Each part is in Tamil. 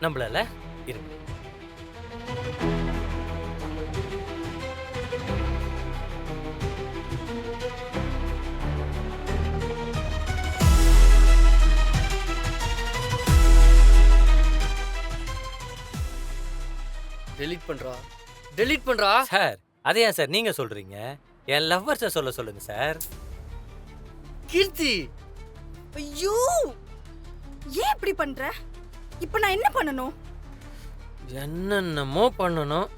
நம்மள இருங்க. டெலீட் பண்றா, டெலீட் பண்றா. சார் அதை ஏன் சார் நீங்க சொல்றீங்க? என் லவ்வர்ஸை சொல்லுங்க சார். கீர்த்தி, ஐயோ, ஏன் இப்படி பண்ற? இப்ப நான் என்ன பண்ணணும்? என்னென்னமோ பண்ணணும்.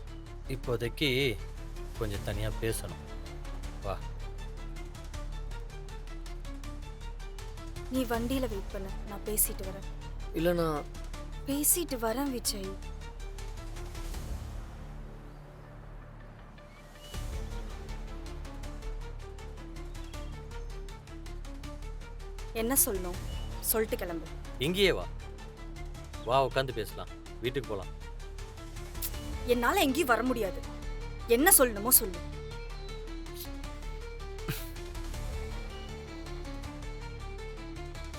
இப்போதைக்கு கொஞ்சம் தனியா பேசணும். வா. நீ வண்டியில வெயிட் பண்ணு, நான் பேசிட்டு வரேன். இல்லனா பேசிட்டு வரேன் விஜய். என்ன சொல்லணும்? சொல்லிட்டு கிளம்பு. இங்கேயே வா. வா உட்காந்து பேசலாம். வீட்டுக்கு போலாம். என்னால எங்கேயும் வர முடியாது. என்ன சொல்லணுமோ சொல்லு.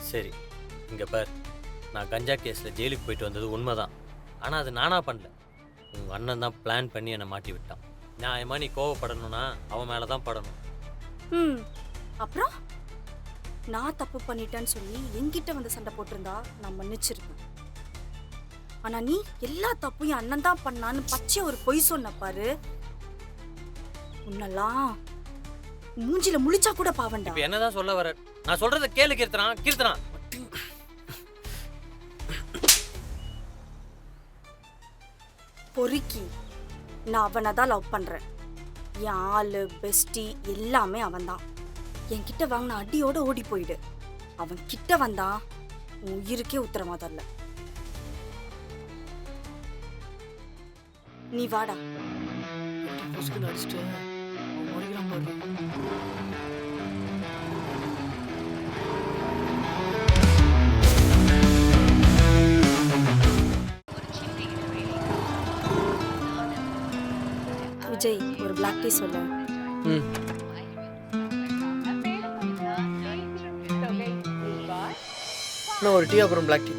சரி, இங்க பார். நான் கஞ்சா கேஸ்ல ஜெயிலுக்கு போயிட்டு வந்தது உண்மைதான். ஆனா அது நானா பண்ணல. உங்க அண்ணன் தான் பிளான் பண்ணி என்னை மாட்டி விட்டான். நியாயமா நீ கோவப்படணும்னா அவன் மேலதான் படணும். அப்புறம் நான் தப்பு பண்ணிட்டேன்னு சொல்லி என்கிட்ட வந்து சண்டை போட்டிருந்தா நான் மன்னிச்சிருப்பேன். ஆனா நீ எல்லா தப்பையும் அண்ணன் தான் பண்ணான்னு பச்சை ஒரு பொய் சொன்ன பாரு. உன்னெல்லாம் மூஞ்சில முழிச்சா கூட பாவண்டா. இப்ப என்னதான் சொல்ல வர? நான் சொல்றத கேளு கீர்த்தனா. கீர்த்தனா, பொறுக்கி, நான் அவனை தான் லவ் பண்றேன். என் ஆளு பெஸ்டி எல்லாமே அவன்தான். என்கிட்ட வாங்கின அடியோட ஓடி போயிடு. அவன் கிட்ட வந்தா உன் உயிருக்கே உத்தரவாதம் இல்ல. நீ வாடா. புஸ்கு அடிச்சிட்டு அவன் முடிக்கிறான் பாரு. விஜய், ஒரு பிளாக் டீ சொல்லு. ம், நான் ஒரு டீ அப்புறம் பிளாக் டீ.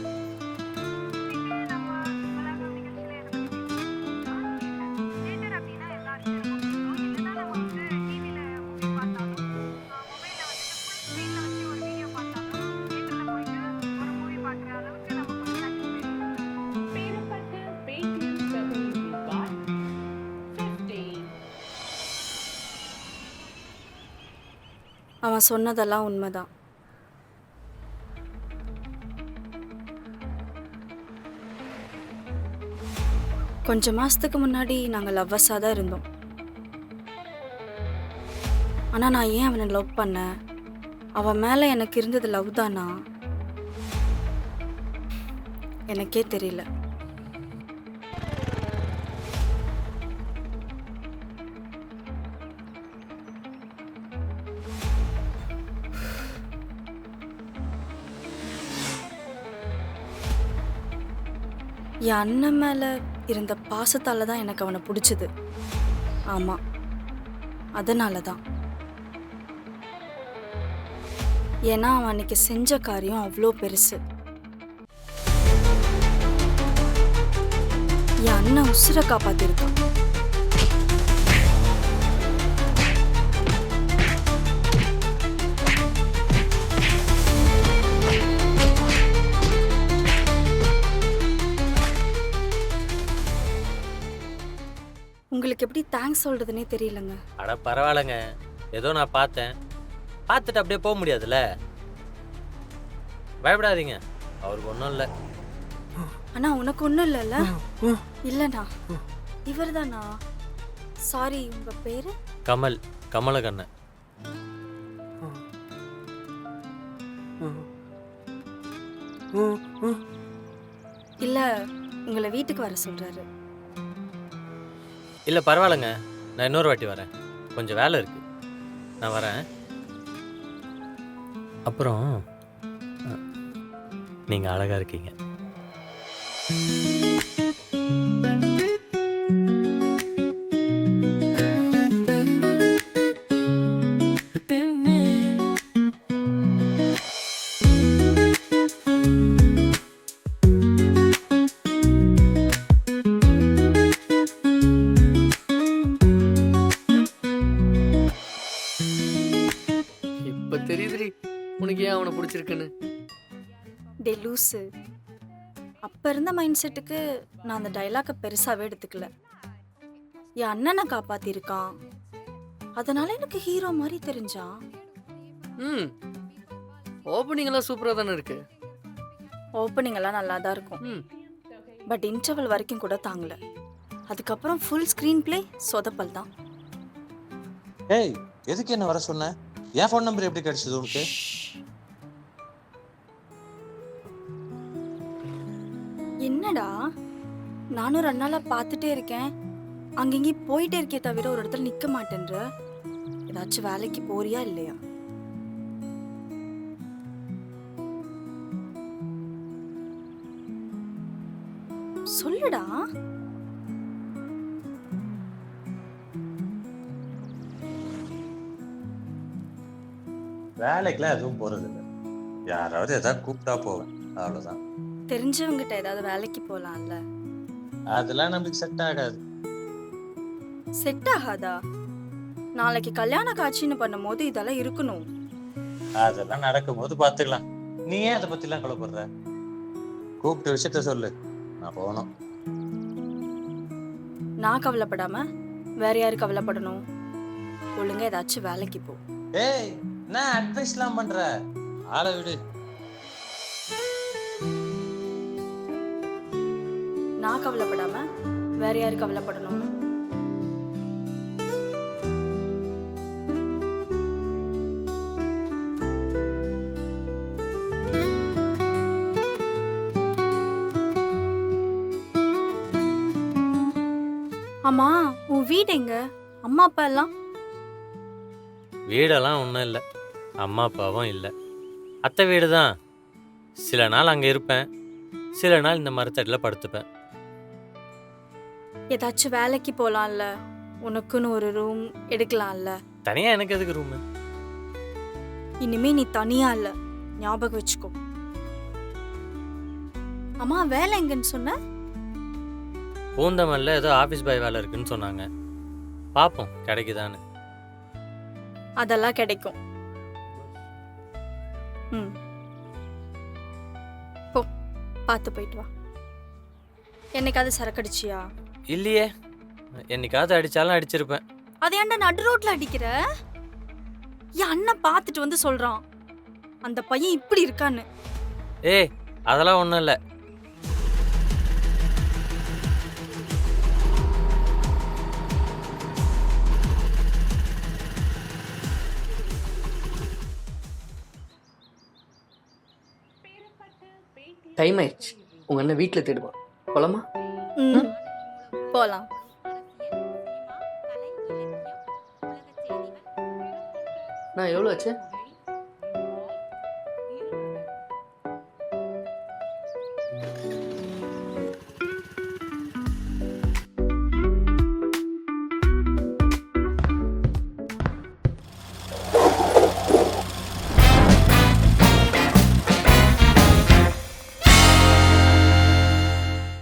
அவன் சொன்னதெல்லாம் உண்மைதான். கொஞ்ச மாசத்துக்கு முன்னாடி நாங்க லவ்வர்ஸாக தான் இருந்தோம். ஆனா நான் ஏன் அவனை லவ் பண்ணேன்? அவன் மேல எனக்கு இருந்தது லவ் தானா? எனக்கே தெரியல. என் அண்ணன் மேல இருந்த பாசத்தால தான் எனக்கு அவனை பிடிச்சது. ஆமா, அதனால தான். ஏன்னா அவன் அன்னைக்கு செஞ்ச காரியம் அவ்வளோ பெருசு. என் அண்ணன் உசுரை காப்பாத்திருக்கான். உங்களுக்கு எப்படி தேங்க்ஸ் சொல்றதுன்னே தெரியலங்க. அட பரவாயில்லைங்க. ஏதோ நான் பார்த்தேன். பார்த்துட்டு அப்படியே போக முடியாதுல்ல. பயப்படாதீங்க, அவருக்கு ஒன்றும் இல்லை. ஆனா உனக்கு ஒன்றும் இல்லைல்ல? இல்லைண்ணா, இவர் தானா? சாரி, உங்க பேரு? கமல், கமலக்கண்ணன். இல்ல, உங்களை வீட்டுக்கு வர சொல்றாரு. இல்லை பரவாயில்லைங்க, நான் இன்னொரு வாட்டி வரேன். கொஞ்சம் வேலை இருக்கு, நான் வரேன். அப்புறம் நீங்கள் அழகாக இருக்கீங்க. டே லூசு. அப்போ இருந்த மைண்ட் செட்டுக்கு நான் அந்த டைலாக்கை பெருசாகவே எடுத்துக்கல. என் அண்ணனை காப்பாத்திருக்கான், அதனால எனக்கு ஹீரோ மாதிரி தெரிஞ்சான். ம் ஓப்பனிங் எல்லாம் சூப்பராக தானே இருக்கு. ஓப்பனிங் எல்லாம் நல்லா தான் இருக்கும், ம் பட் இன்டர்வல் வரைக்கும் கூட தாங்கல. அதுக்கப்புறம் ஃபுல் ஸ்க்ரீன் பிளே சொதப்பல் தான். ஏய் எதுக்கு என்ன வர சொன்ன? என் ஃபோன் நம்பர் எப்படி கிடைச்சது உனக்கு? என்னடா, நானும் 2 நாளா பார்த்துட்டே இருக்கேன், அங்கங்கேயும் போயிட்டே இருக்கே தவிர ஒரு இடத்துல நிக்க மாட்டேன்ற. ஏதாச்சும் வேலைக்கு போறியா இல்லையா? சொல்லுடா. வேலைக்கெல்லாம் எதுவும் போறது இல்லை. யாராவது ஏதாவது கூப்பிட்டா போவேன், அவ்வளவுதான். தெரிஞ்சவங்கிட்ட ஏதாவது வேலைக்கு போலாம்ல. அதெல்லாம் நம்மளுக்கு செட் ஆகாது. செட் ஆகாதா? நாளைக்கு கல்யாண காட்சின்னு பண்ணும்போது இதெல்லாம் இருக்கணும். அதெல்லாம் நடக்கும்போது பார்த்துக்கலாம். நீ ஏன் அதை பத்திலாம் கவலைப்படுற? கூப்பிட்ட விஷயத்த சொல்லு, நான் போகணும். நான் கவலைப்படாம வேற யாரு கவலைப்படணும்? ஒழுங்கா ஏதாச்சும் வேலைக்கு போ. ஏய் என்ன அட்வைஸ்லாம் பண்ற? ஆளை விடு. நான் கவலைப்படாம வேற யாரு கவலைப்படணும்? அம்மா, உன் வீடு எங்க? அம்மா அப்பா எல்லாம்? வீடெல்லாம் ஒன்றும் இல்லை, அம்மா அப்பாவும் இல்லை. அத்தை வீடு தான். சில நாள் அங்கே இருப்பேன், சில நாள் இந்த மரத்தடியில் படுத்துப்பேன். ஏதாச்சும் வேலைக்கு போலாம்ல, உனக்குன்னு ஒரு ரூம் எடுக்கலாம்ல. தனியாக எனக்கு எதுக்கு ரூமு? இனிமே நீ தனியா இல்ல, ஞாபகம் வச்சுக்கோ. அம்மா வேலை எங்கன்னு சொன்ன? பூந்தமல்ல ஏதோ ஆஃபீஸ் பாய் வேலை இருக்குன்னு சொன்னாங்க, பார்ப்போம் கிடைக்குதான்னு. அதெல்லாம் கிடைக்கும். ம், போ, பார்த்து போயிட்டு வா. என்னைக்காவது சரக்கடிச்சியா? இல்லையே, என்னைக்காவது அடித்தாலும் அடிச்சிருப்பேன். அதை ஏன்டா நடு ரோட்ல அடிக்கிற? என் அண்ணன் பார்த்துட்டு வந்து சொல்றான் அந்த பையன் இப்படி இருக்கான்னு. ஏய் அதெல்லாம் ஒன்றும் இல்லை. டைம் ஆயிடுச்சு. உங்கள் அண்ணன் வீட்டில் தேடுவான். போலாமா? ம், போலாம். நான் எவ்வளோ ஆச்சு?